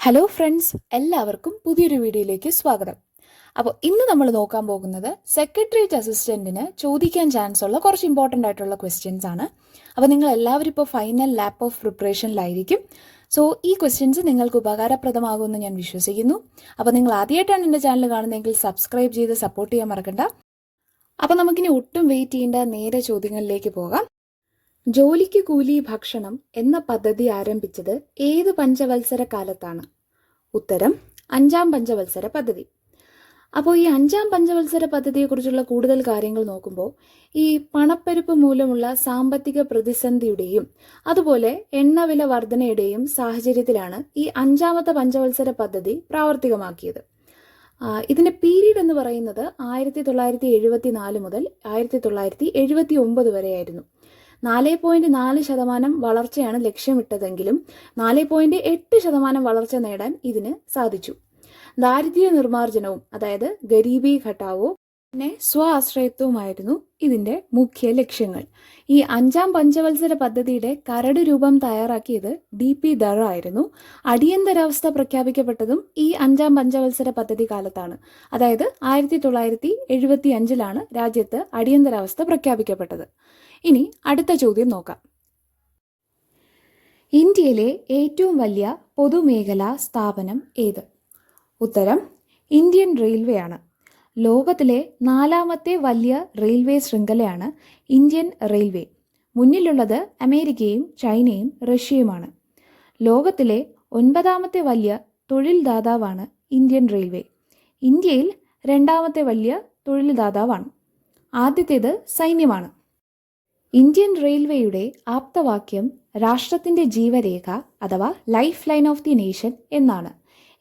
Hello friends, എല്ലാവർക്കും പുതിയൊരു വീഡിയോയിലേക്ക് സ്വാഗതം. അപ്പോൾ ഇന്ന് നമ്മൾ നോക്കാൻ പോകുന്നത് സെക്രട്ടേറിയറ്റ് അസിസ്റ്റന്റിന് ചോദിക്കാൻ ചാൻസ് ഉള്ള കുറച്ച് ഇമ്പോർട്ടൻ്റ് ആയിട്ടുള്ള ക്വസ്റ്റ്യൻസ് ആണ്. അപ്പോൾ നിങ്ങൾ എല്ലാവരും ഇപ്പോൾ ഫൈനൽ ലാപ്പ് ഓഫ് പ്രിപ്പറേഷനിലായിരിക്കും. സോ ഈ ക്വസ്റ്റ്യൻസ് നിങ്ങൾക്ക് ഉപകാരപ്രദമാകുമെന്ന് ഞാൻ വിശ്വസിക്കുന്നു. അപ്പോൾ നിങ്ങൾ ആദ്യമായിട്ടാണ് എൻ്റെ ചാനൽ കാണുന്നതെങ്കിൽ സബ്സ്ക്രൈബ് ചെയ്ത് സപ്പോർട്ട് ചെയ്യാൻ മറക്കണ്ട. അപ്പോൾ നമുക്കിനി ഒട്ടും വെയിറ്റ് ചെയ്യേണ്ട നേരെ ചോദ്യങ്ങളിലേക്ക് പോകാം. ജോലിക്ക് കൂലി ഭക്ഷണം എന്ന പദ്ധതി ആരംഭിച്ചത് ഏത് പഞ്ചവത്സര കാലത്താണ്? ഉത്തരം 5-ാം പഞ്ചവത്സര പദ്ധതി. അപ്പോൾ ഈ 5-ാം പഞ്ചവത്സര പദ്ധതിയെക്കുറിച്ചുള്ള കൂടുതൽ കാര്യങ്ങൾ നോക്കുമ്പോൾ ഈ പണപ്പെരുപ്പ് മൂലമുള്ള സാമ്പത്തിക പ്രതിസന്ധിയുടെയും അതുപോലെ എണ്ണവില വർധനയുടെയും സാഹചര്യത്തിലാണ് ഈ 5-ാമത്തെ പഞ്ചവത്സര പദ്ധതി പ്രാവർത്തികമാക്കിയത്. ഇതിന്റെ പീരീഡ് എന്ന് പറയുന്നത് 1974 മുതൽ 1979 വരെയായിരുന്നു. 4.4% വളർച്ചയാണ് ലക്ഷ്യമിട്ടതെങ്കിലും 4.8% വളർച്ച നേടാൻ ഇതിന് സാധിച്ചു. ദാരിദ്ര്യ നിർമ്മാർജ്ജനവും അതായത് ഗരീബി ഘട്ടാവോ പിന്നെ സ്വാശ്രയത്വമായിരുന്നു ഇതിന്റെ മുഖ്യ ലക്ഷ്യങ്ങൾ. ഈ 5-ാം പഞ്ചവത്സര പദ്ധതിയുടെ കരട് രൂപം തയ്യാറാക്കിയത് DP ധർ ആയിരുന്നു. അടിയന്തരാവസ്ഥ പ്രഖ്യാപിക്കപ്പെട്ടതും ഈ 5-ാം പഞ്ചവത്സര പദ്ധതി കാലത്താണ്. അതായത് 1975 രാജ്യത്ത് അടിയന്തരാവസ്ഥ പ്രഖ്യാപിക്കപ്പെട്ടത്. ഇനി അടുത്ത ചോദ്യം നോക്കാം. ഇന്ത്യയിലെ ഏറ്റവും വലിയ പൊതുമേഖലാ സ്ഥാപനം ഏത്? ഉത്തരം ഇന്ത്യൻ റെയിൽവേ ആണ്. ലോകത്തിലെ 4ാമത്തെ വലിയ റെയിൽവേ ശൃംഖലയാണ് ഇന്ത്യൻ റെയിൽവേ. മുന്നിലുള്ളത് അമേരിക്കയും ചൈനയും റഷ്യയുമാണ്. ലോകത്തിലെ 9ാമത്തെ വലിയ തൊഴിൽ ദാതാവാണ് ഇന്ത്യൻ റെയിൽവേ. ഇന്ത്യയിൽ 2ാമത്തെ വലിയ തൊഴിൽ ദാതാവാണ്. ആദ്യത്തേത് സൈന്യമാണ്. ഇന്ത്യൻ റെയിൽവേയുടെ ആപ്തവാക്യം രാഷ്ട്രത്തിന്റെ ജീവരേഖ അഥവാ life line of the nation എന്നാണ്.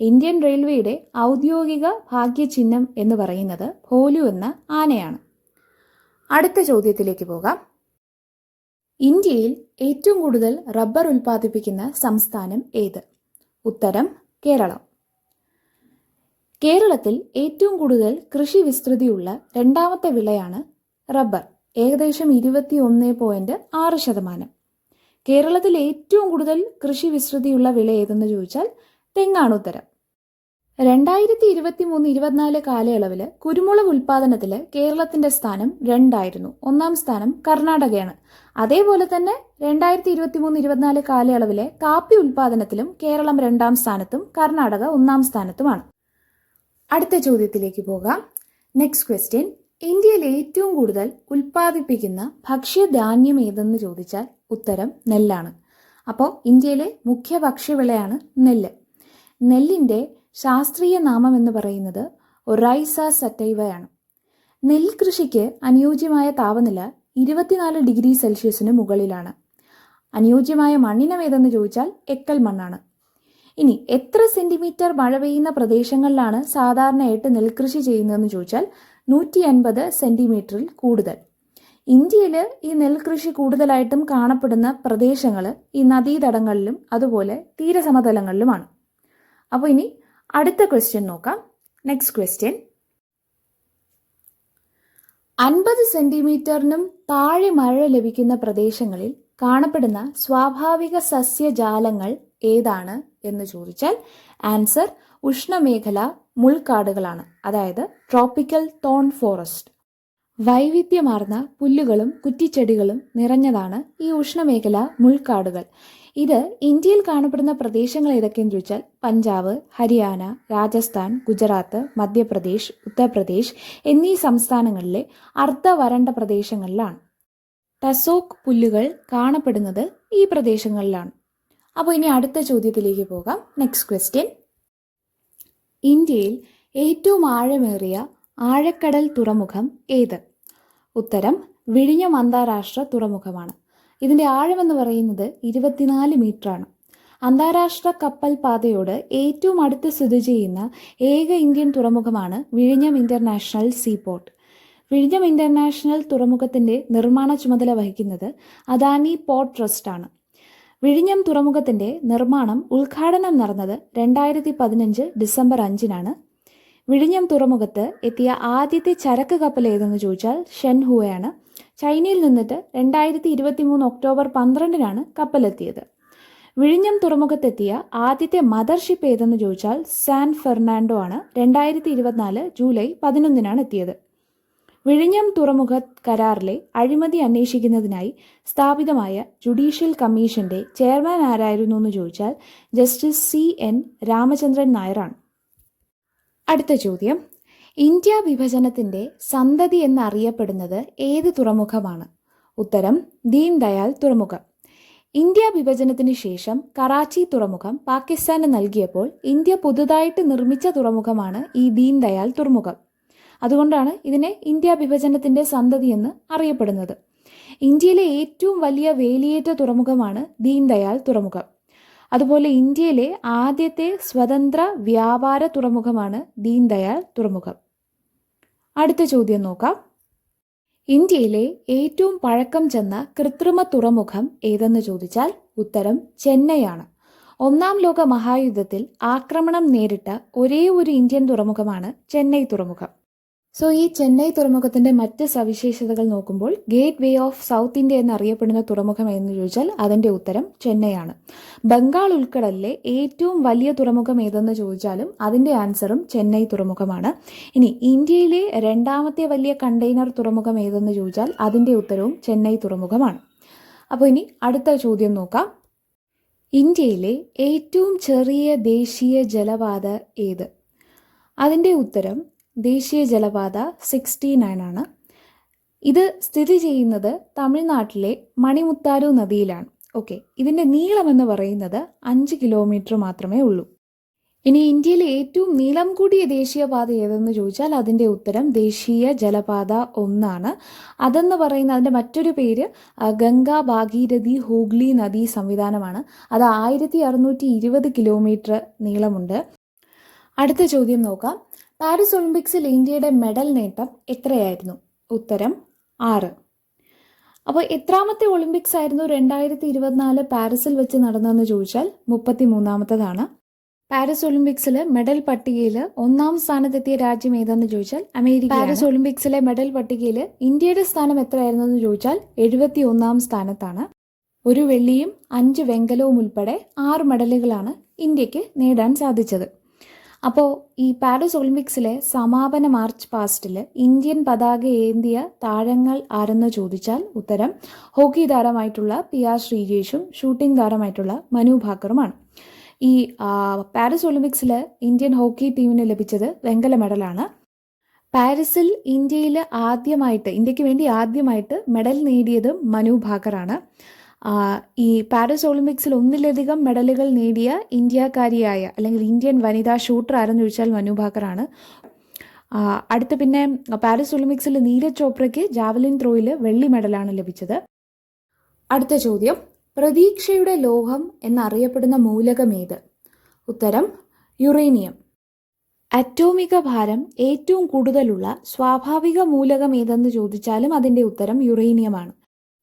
ഇന്ത്യൻ റെയിൽവേയുടെ ഔദ്യോഗിക ഭാഗ്യചിഹ്നം എന്ന് പറയുന്നത് ഭോലു എന്ന ആനയാണ്. അടുത്ത ചോദ്യത്തിലേക്ക് പോകാം. ഇന്ത്യയിൽ ഏറ്റവും കൂടുതൽ റബ്ബർ ഉൽപ്പാദിപ്പിക്കുന്ന സംസ്ഥാനം ഏത്? ഉത്തരം കേരളം. കേരളത്തിൽ ഏറ്റവും കൂടുതൽ കൃഷി വിസ്തൃതിയുള്ള 2ാമത്തെ വിളയാണ് റബ്ബർ, ഏകദേശം 21.6%. കേരളത്തിൽ ഏറ്റവും കൂടുതൽ കൃഷി വിസ്തൃതിയുള്ള വിള ഏതെന്ന് ചോദിച്ചാൽ തെങ്ങാണ് ഉത്തരം. 2023-24 കാലയളവിൽ കുരുമുളക് ഉൽപാദനത്തിൽ കേരളത്തിന്റെ സ്ഥാനം 2 1-ാം സ്ഥാനം കർണാടകയാണ്. അതേപോലെ തന്നെ 2023-24 കാലയളവിലെ കാപ്പി ഉൽപാദനത്തിലും കേരളം 2-ാം സ്ഥാനത്തും കർണാടക 1-ാം സ്ഥാനത്തുമാണ്. അടുത്ത ചോദ്യത്തിലേക്ക് പോകാം. Next question. ഇന്ത്യയിൽ ഏറ്റവും കൂടുതൽ ഉൽപ്പാദിപ്പിക്കുന്ന ഭക്ഷ്യധാന്യം ഏതെന്ന് ചോദിച്ചാൽ ഉത്തരം നെല്ലാണ്. അപ്പോൾ ഇന്ത്യയിലെ മുഖ്യ ഭക്ഷ്യവിളയാണ് നെല്ല്. നെല്ലിൻ്റെ ശാസ്ത്രീയ നാമം എന്ന് പറയുന്നത് ഒറൈസ സറ്റൈവയാണ്. നെൽകൃഷിക്ക് അനുയോജ്യമായ താപനില 24 ഡിഗ്രി സെൽഷ്യസിന് മുകളിലാണ്. അനുയോജ്യമായ മണ്ണിനം ഏതെന്ന് ചോദിച്ചാൽ എക്കൽ മണ്ണാണ്. ഇനി എത്ര സെന്റിമീറ്റർ മഴ പെയ്യുന്ന പ്രദേശങ്ങളിലാണ് സാധാരണയായിട്ട് നെൽകൃഷി ചെയ്യുന്നതെന്ന് ചോദിച്ചാൽ 150 സെന്റിമീറ്ററിൽ കൂടുതൽ. ഇന്ത്യയിൽ ഈ നെൽകൃഷി കൂടുതലായിട്ടും കാണപ്പെടുന്ന പ്രദേശങ്ങൾ ഈ നദീതടങ്ങളിലും അതുപോലെ തീരസമതലങ്ങളിലുമാണ്. അപ്പോൾ ഇനി അടുത്ത ക്വസ്റ്റ്യൻ നോക്കാം. Next question. 50 സെന്റിമീറ്ററിനും താഴെ മഴ ലഭിക്കുന്ന പ്രദേശങ്ങളിൽ കാണപ്പെടുന്ന സ്വാഭാവിക സസ്യജാലങ്ങൾ ഏതാണ് എന്ന് ചോദിച്ചാൽ ആൻസർ ഉഷ്ണമേഖല മുൾക്കാടുകളാണ്, അതായത് ട്രോപ്പിക്കൽ തോൺ ഫോറസ്റ്റ്. വൈവിധ്യമാർന്ന പുല്ലുകളും കുറ്റിച്ചെടികളും നിറഞ്ഞതാണ് ഈ ഉഷ്ണമേഖല മുൾക്കാടുകൾ. ഇത് ഇന്ത്യയിൽ കാണപ്പെടുന്ന പ്രദേശങ്ങൾ ഏതൊക്കെയെന്ന് ചോദിച്ചാൽ പഞ്ചാബ്, ഹരിയാന, രാജസ്ഥാൻ, ഗുജറാത്ത്, മധ്യപ്രദേശ്, ഉത്തർപ്രദേശ് എന്നീ സംസ്ഥാനങ്ങളിലെ അർദ്ധവരണ്ട പ്രദേശങ്ങളിലാണ്. ടസോക്ക് പുല്ലുകൾ കാണപ്പെടുന്നത് ഈ പ്രദേശങ്ങളിലാണ്. അപ്പോൾ ഇനി അടുത്ത ചോദ്യത്തിലേക്ക് പോകാം. Next question. ഇന്ത്യയിൽ ഏറ്റവും ആഴമേറിയ ആഴക്കടൽ തുറമുഖം ഏത്? ഉത്തരം വിഴിഞ്ഞം അന്താരാഷ്ട്ര തുറമുഖമാണ്. ഇതിൻ്റെ ആഴമെന്ന് പറയുന്നത് 24 മീറ്ററാണ്. അന്താരാഷ്ട്ര കപ്പൽ പാതയോട് ഏറ്റവും അടുത്ത് സ്ഥിതി ചെയ്യുന്ന ഏക ഇന്ത്യൻ തുറമുഖമാണ് വിഴിഞ്ഞം ഇന്റർനാഷണൽ സീപോർട്ട്. വിഴിഞ്ഞം ഇന്റർനാഷണൽ തുറമുഖത്തിന്റെ നിർമ്മാണ ചുമതല വഹിക്കുന്നത് അദാനി പോർട്ട് ട്രസ്റ്റ് ആണ്. വിഴിഞ്ഞം തുറമുഖത്തിന്റെ നിർമ്മാണം ഉദ്ഘാടനം നടന്നത് 2015 ഡിസംബർ 5-നാണ്. വിഴിഞ്ഞം തുറമുഖത്ത് എത്തിയ ആദ്യത്തെ ചരക്ക് കപ്പൽ ഏതെന്ന് ചോദിച്ചാൽ ഷെൻഹുവയാണ്. ചൈനയിൽ നിന്നിട്ട് 2023 ഒക്ടോബർ 12-നാണ് കപ്പലെത്തിയത്. വിഴിഞ്ഞം തുറമുഖത്തെത്തിയ ആദ്യത്തെ മദർഷിപ്പ് ഏതെന്ന് ചോദിച്ചാൽ സാൻ ഫെർണാണ്ടോ ആണ്. 2024 ജൂലൈ 11 എത്തിയത്. വിഴിഞ്ഞം തുറമുഖ കരാറിലെ അഴിമതി അന്വേഷിക്കുന്നതിനായി സ്ഥാപിതമായ ജുഡീഷ്യൽ കമ്മീഷന്റെ ചെയർമാൻ ആരായിരുന്നു എന്ന് ചോദിച്ചാൽ ജസ്റ്റിസ് CN രാമചന്ദ്രൻ നായരാണ്. അടുത്ത ചോദ്യം, ഇന്ത്യ വിഭജനത്തിന്റെ സന്തതി എന്നറിയപ്പെടുന്നത് ഏത് തുറമുഖമാണ്? ഉത്തരം ദീൻ ദയാൽ തുറമുഖം. ഇന്ത്യ വിഭജനത്തിന് ശേഷം കറാച്ചി തുറമുഖം പാകിസ്ഥാന് നൽകിയപ്പോൾ ഇന്ത്യ പുതുതായിട്ട് നിർമ്മിച്ച തുറമുഖമാണ് ഈ ദീൻ ദയാൽ തുറമുഖം. അതുകൊണ്ടാണ് ഇതിനെ ഇന്ത്യ വിഭജനത്തിന്റെ സന്തതി എന്ന് അറിയപ്പെടുന്നത്. ഇന്ത്യയിലെ ഏറ്റവും വലിയ വേലിയേറ്റ തുറമുഖമാണ് ദീൻ ദയാൽ തുറമുഖം. അതുപോലെ ഇന്ത്യയിലെ ആദ്യത്തെ സ്വതന്ത്ര വ്യാപാര തുറമുഖമാണ് ദീൻ ദയാൽ തുറമുഖം. അടുത്ത ചോദ്യം നോക്കാം. ഇന്ത്യയിലെ ഏറ്റവും പഴക്കം ചെന്ന കൃത്രിമ തുറമുഖം ഏതെന്ന് ചോദിച്ചാൽ ഉത്തരം ചെന്നൈയാണ്. 1-ാം ലോക മഹായുദ്ധത്തിൽ ആക്രമണം നേരിട്ട ഒരേ ഒരു ഇന്ത്യൻ തുറമുഖമാണ് ചെന്നൈ തുറമുഖം. സോ ഈ ചെന്നൈ തുറമുഖത്തിന്റെ മറ്റ് സവിശേഷതകൾ നോക്കുമ്പോൾ gate way of south India എന്നറിയപ്പെടുന്ന തുറമുഖം എന്ന് ചോദിച്ചാൽ അതിന്റെ ഉത്തരം ചെന്നൈയാണ്. ബംഗാൾ ഉൾക്കടലിലെ ഏറ്റവും വലിയ തുറമുഖം ഏതെന്ന് ചോദിച്ചാലും അതിന്റെ ആൻസറും ചെന്നൈ തുറമുഖമാണ്. ഇനി ഇന്ത്യയിലെ 2ാമത്തെ വലിയ കണ്ടെയ്നർ തുറമുഖം ഏതെന്ന് ചോദിച്ചാൽ അതിന്റെ ഉത്തരവും ചെന്നൈ തുറമുഖമാണ്. അപ്പോൾ ഇനി അടുത്ത ചോദ്യം നോക്കാം. ഇന്ത്യയിലെ ഏറ്റവും ചെറിയ ദേശീയ ജലപാത ഏത്? അതിന്റെ ഉത്തരം ദേശീയ ജലപാത 69 ആണ്. ഇത് സ്ഥിതി ചെയ്യുന്നത് തമിഴ്നാട്ടിലെ മണിമുത്താരു നദിയിലാണ്. ഓക്കെ, ഇതിൻ്റെ നീളം എന്ന് പറയുന്നത് 5 കിലോമീറ്റർ മാത്രമേ ഉള്ളൂ. ഇനി ഇന്ത്യയിലെ ഏറ്റവും നീളം കൂടിയ ദേശീയപാത ഏതെന്ന് ചോദിച്ചാൽ അതിൻ്റെ ഉത്തരം ദേശീയ ജലപാത 1 ആണ്. അതെന്ന് പറയുന്ന അതിൻ്റെ മറ്റൊരു പേര് ഗംഗാ ഭാഗീരഥി ഹൂഗ്ലി നദീ സംവിധാനമാണ്. അത് 1620 കിലോമീറ്റർ നീളമുണ്ട്. അടുത്ത ചോദ്യം നോക്കാം. പാരീസ് ഒളിമ്പിക്സിൽ ഇന്ത്യയുടെ മെഡൽ നേട്ടം എത്രയായിരുന്നു? ഉത്തരം 6. അപ്പോൾ എത്രാമത്തെ ഒളിമ്പിക്സ് ആയിരുന്നു 2024 പാരീസിൽ വെച്ച് നടന്നതെന്ന് ചോദിച്ചാൽ 33ാമത്തേതാണ്. പാരീസ് ഒളിമ്പിക്സിൽ മെഡൽ പട്ടികയിൽ 1-ാം സ്ഥാനത്തെത്തിയ രാജ്യം ഏതെന്ന് ചോദിച്ചാൽ അമേരിക്ക. പാരീസ് ഒളിമ്പിക്സിലെ മെഡൽ പട്ടികയിൽ ഇന്ത്യയുടെ സ്ഥാനം എത്രയായിരുന്നു എന്ന് ചോദിച്ചാൽ 71-ാം സ്ഥാനത്താണ്. 1 വെള്ളിയും 5 വെങ്കലവും ഉൾപ്പെടെ 6 മെഡലുകളാണ് ഇന്ത്യക്ക് നേടാൻ സാധിച്ചത്. അപ്പോൾ ഈ പാരീസ് ഒളിമ്പിക്സിലെ സമാപന മാർച്ച് പാസ്റ്റിൽ ഇന്ത്യൻ പതാക ഏന്തിയ താരങ്ങൾ ആരെന്ന് ചോദിച്ചാൽ ഉത്തരം ഹോക്കി താരമായിട്ടുള്ള PR ശ്രീജേഷും ഷൂട്ടിംഗ് താരമായിട്ടുള്ള മനു ഭാക്കറുമാണ്. ഈ പാരീസ് ഒളിമ്പിക്സിൽ ഇന്ത്യൻ ഹോക്കി ടീമിന് ലഭിച്ചത് വെങ്കല മെഡലാണ്. പാരീസിൽ ഇന്ത്യക്ക് വേണ്ടി ആദ്യമായിട്ട് മെഡൽ നേടിയത് മനു ഭാക്കറാണ്. ഈ പാരീസ് ഒളിമ്പിക്സിൽ 1-ലധികം മെഡലുകൾ നേടിയ ഇന്ത്യക്കാരിയായ അല്ലെങ്കിൽ ഇന്ത്യൻ വനിതാ ഷൂട്ടർ ആരെന്ന് ചോദിച്ചാൽ മനു ഭാക്കറാണ്. അടുത്ത പിന്നെ പാരീസ് ഒളിമ്പിക്സിൽ നീരജ് ചോപ്രയ്ക്ക് ജാവലിൻ ത്രോയിൽ വെള്ളി മെഡലാണ് ലഭിച്ചത്. അടുത്ത ചോദ്യം, പ്രതീക്ഷയുടെ ലോഹം എന്നറിയപ്പെടുന്ന മൂലകം ഏത്? ഉത്തരം യുറേനിയം. അറ്റോമിക ഭാരം ഏറ്റവും കൂടുതലുള്ള സ്വാഭാവിക മൂലകം ഏതെന്ന് ചോദിച്ചാലും അതിൻ്റെ ഉത്തരം യുറേനിയമാണ്.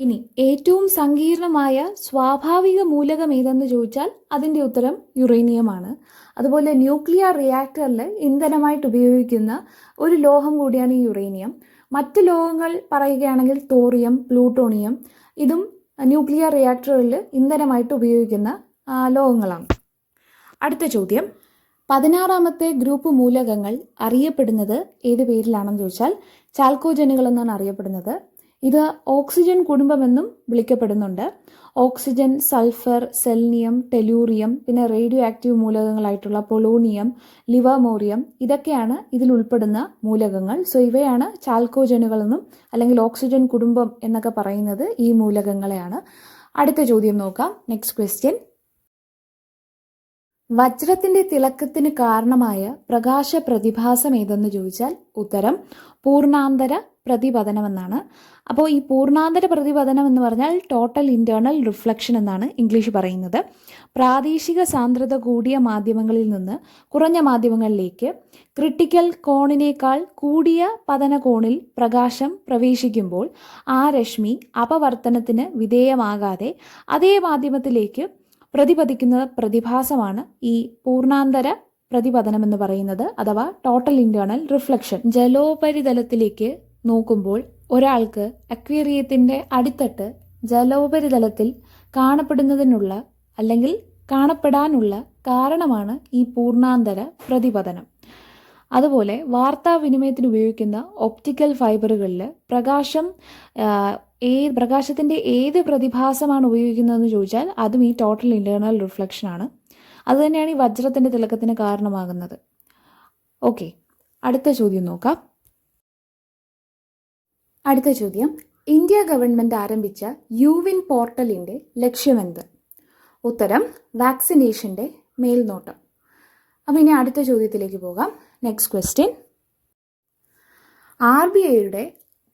ഇനി ഏറ്റവും സങ്കീർണമായ സ്വാഭാവിക മൂലകം ഏതെന്ന് ചോദിച്ചാൽ അതിൻ്റെ ഉത്തരം യുറേനിയമാണ്. അതുപോലെ ന്യൂക്ലിയർ റിയാക്ടറിൽ ഇന്ധനമായിട്ട് ഉപയോഗിക്കുന്ന ഒരു ലോഹം കൂടിയാണ് ഈ യുറേനിയം. മറ്റ് ലോഹങ്ങൾ പറയുകയാണെങ്കിൽ തോറിയം, പ്ലൂട്ടോണിയം, ഇതും ന്യൂക്ലിയർ റിയാക്ടറുകളിൽ ഇന്ധനമായിട്ട് ഉപയോഗിക്കുന്ന ലോഹങ്ങളാണ്. അടുത്ത ചോദ്യം, 16ാമത്തെ ഗ്രൂപ്പ് മൂലകങ്ങൾ അറിയപ്പെടുന്നത് ഏത് പേരിലാണെന്ന് ചോദിച്ചാൽ ചാൽക്കോജനുകൾ എന്നാണ് അറിയപ്പെടുന്നത്. ഇത് ഓക്സിജൻ കുടുംബമെന്നും വിളിക്കപ്പെടുന്നുണ്ട്. ഓക്സിജൻ, സൾഫർ, സെൽനിയം, ടെലൂറിയം, പിന്നെ റേഡിയോ ആക്റ്റീവ് മൂലകങ്ങളായിട്ടുള്ള പൊളോണിയം, ലിവർമോറിയം, ഇതൊക്കെയാണ് ഇതിൽ ഉൾപ്പെടുന്ന മൂലകങ്ങൾ. സോ ഇവയാണ് ചാൽക്കോജനുകളെന്നും അല്ലെങ്കിൽ ഓക്സിജൻ കുടുംബം എന്നൊക്കെ പറയുന്നത് ഈ മൂലകങ്ങളെയാണ്. അടുത്ത ചോദ്യം നോക്കാം. നെക്സ്റ്റ് ക്വസ്റ്റ്യൻ, വജ്രത്തിന്റെ തിളക്കത്തിന് കാരണമായ പ്രകാശ പ്രതിഭാസം ഏതെന്ന് ചോദിച്ചാൽ ഉത്തരം പൂർണ്ണാന്തര പ്രതിപതനമെന്നാണ്. അപ്പോൾ ഈ പൂർണ്ണാന്തര പ്രതിപതനം എന്ന് പറഞ്ഞാൽ ടോട്ടൽ ഇന്റേണൽ റിഫ്ലക്ഷൻ എന്നാണ് ഇംഗ്ലീഷ് പറയുന്നത്. പ്രാദേശിക സാന്ദ്രത കൂടിയ മാധ്യമങ്ങളിൽ നിന്ന് കുറഞ്ഞ മാധ്യമങ്ങളിലേക്ക് ക്രിട്ടിക്കൽ കോണിനേക്കാൾ കൂടിയ പതന കോണിൽ പ്രകാശം പ്രവേശിക്കുമ്പോൾ ആ രശ്മി അപവർത്തനത്തിന് വിധേയമാകാതെ അതേ മാധ്യമത്തിലേക്ക് പ്രതിപതിക്കുന്ന പ്രതിഭാസമാണ് ഈ പൂർണ്ണാന്തര പ്രതിപതനം എന്ന് പറയുന്നത്, അഥവാ ടോട്ടൽ ഇന്റേണൽ റിഫ്ലക്ഷൻ. ജലോപരിതലത്തിലേക്ക് നോക്കുമ്പോൾ ഒരാൾക്ക് അക്വേറിയത്തിൻ്റെ അടിത്തട്ട് ജലോപരിതലത്തിൽ കാണപ്പെടുന്നതിനുള്ള അല്ലെങ്കിൽ കാണപ്പെടാനുള്ള കാരണമാണ് ഈ പൂർണ്ണാന്തര പ്രതിപതനം. അതുപോലെ വാർത്താവിനിമയത്തിന് ഉപയോഗിക്കുന്ന ഒപ്റ്റിക്കൽ ഫൈബറുകളിൽ പ്രകാശത്തിൻ്റെ ഏത് പ്രതിഭാസമാണ് ഉപയോഗിക്കുന്നതെന്ന് ചോദിച്ചാൽ അതും ഈ ടോട്ടൽ ഇൻറ്റേർണൽ റിഫ്ലക്ഷനാണ്. അതുതന്നെയാണ് ഈ വജ്രത്തിൻ്റെ തിളക്കത്തിന് കാരണമാകുന്നത്. ഓക്കെ, അടുത്ത ചോദ്യം നോക്കാം. അടുത്ത ചോദ്യം, ഇന്ത്യ ഗവൺമെൻറ് ആരംഭിച്ച യുവിൻ പോർട്ടലിൻ്റെ ലക്ഷ്യമെന്ത്? ഉത്തരം വാക്സിനേഷൻ്റെ മേൽനോട്ടം. അപ്പോൾ ഇനി അടുത്ത ചോദ്യത്തിലേക്ക് പോകാം. നെക്സ്റ്റ് ക്വസ്റ്റ്യൻ, RBIയുടെ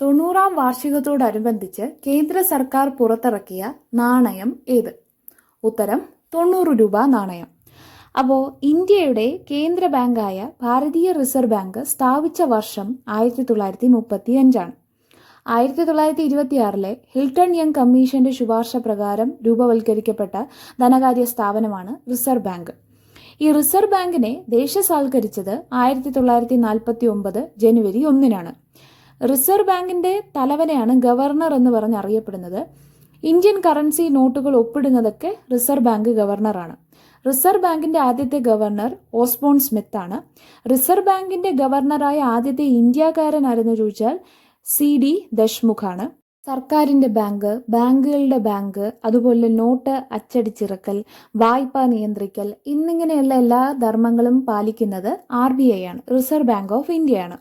90-ാം വാർഷികത്തോടനുബന്ധിച്ച് കേന്ദ്ര സർക്കാർ പുറത്തിറക്കിയ നാണയം ഏത്? ഉത്തരം 90 രൂപ നാണയം. അപ്പോൾ ഇന്ത്യയുടെ കേന്ദ്ര ബാങ്കായ ഭാരതീയ റിസർവ് ബാങ്ക് സ്ഥാപിച്ച വർഷം 1935 1926 ഹിൽട്ടൺ യങ് കമ്മീഷന്റെ ശുപാർശ പ്രകാരം രൂപവൽക്കരിക്കപ്പെട്ട ധനകാര്യ സ്ഥാപനമാണ് റിസർവ് ബാങ്ക്. ഈ റിസർവ് ബാങ്കിനെ ദേശസാൽക്കരിച്ചത് 1949 ജനുവരി 1-നാണ്. റിസർവ് ബാങ്കിന്റെ തലവനെയാണ് ഗവർണർ എന്ന് പറഞ്ഞ് അറിയപ്പെടുന്നത്. ഇന്ത്യൻ കറൻസി നോട്ടുകൾ ഒപ്പിടുന്നതൊക്കെ റിസർവ് ബാങ്ക് ഗവർണറാണ്. റിസർവ് ബാങ്കിന്റെ ആദ്യത്തെ ഗവർണർ ഓസ്ബോൺ സ്മിത്ത് ആണ്. റിസർവ് ബാങ്കിന്റെ ഗവർണറായ ആദ്യത്തെ ഇന്ത്യക്കാരൻ ആരെന്ന് ചോദിച്ചാൽ CD ദശ്മുഖാണ്. സർക്കാരിൻ്റെ ബാങ്ക്, ബാങ്കുകളുടെ ബാങ്ക്, അതുപോലെ നോട്ട് അച്ചടിച്ചിറക്കൽ, വായ്പ നിയന്ത്രിക്കൽ എന്നിങ്ങനെയുള്ള എല്ലാ ധർമ്മങ്ങളും പാലിക്കുന്നത് RBI ആണ്, റിസർവ് ബാങ്ക് ഓഫ് ഇന്ത്യയാണ്.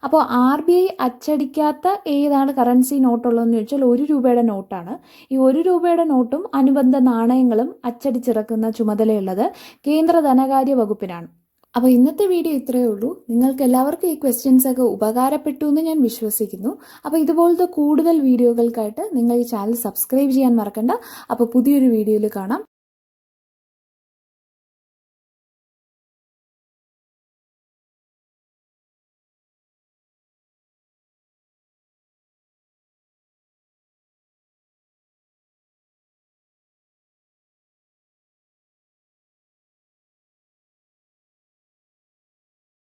അപ്പോൾ RBI അച്ചടിക്കാത്ത ഏതാണ് കറൻസി നോട്ടുള്ളതെന്ന് ചോദിച്ചാൽ 1 രൂപയുടെ നോട്ടാണ്. ഈ 1 രൂപയുടെ നോട്ടും അനുബന്ധ നാണയങ്ങളും അച്ചടിച്ചിറക്കുന്ന ചുമതലയുള്ളത് കേന്ദ്ര ധനകാര്യ വകുപ്പിനാണ്. അപ്പോൾ ഇന്നത്തെ വീഡിയോ ഇത്രയേ ഉള്ളൂ. നിങ്ങൾക്ക് എല്ലാവർക്കും ഈ ക്വസ്റ്റ്യൻസ് ഒക്കെ ഉപകാരപ്പെട്ടു എന്ന് ഞാൻ വിശ്വസിക്കുന്നു. അപ്പോൾ ഇതുപോലത്തെ കൂടുതൽ വീഡിയോകൾക്കായിട്ട് നിങ്ങൾ ഈ ചാനൽ സബ്സ്ക്രൈബ് ചെയ്യാൻ മറക്കണ്ട. അപ്പോൾ പുതിയൊരു വീഡിയോയിൽ കാണാം.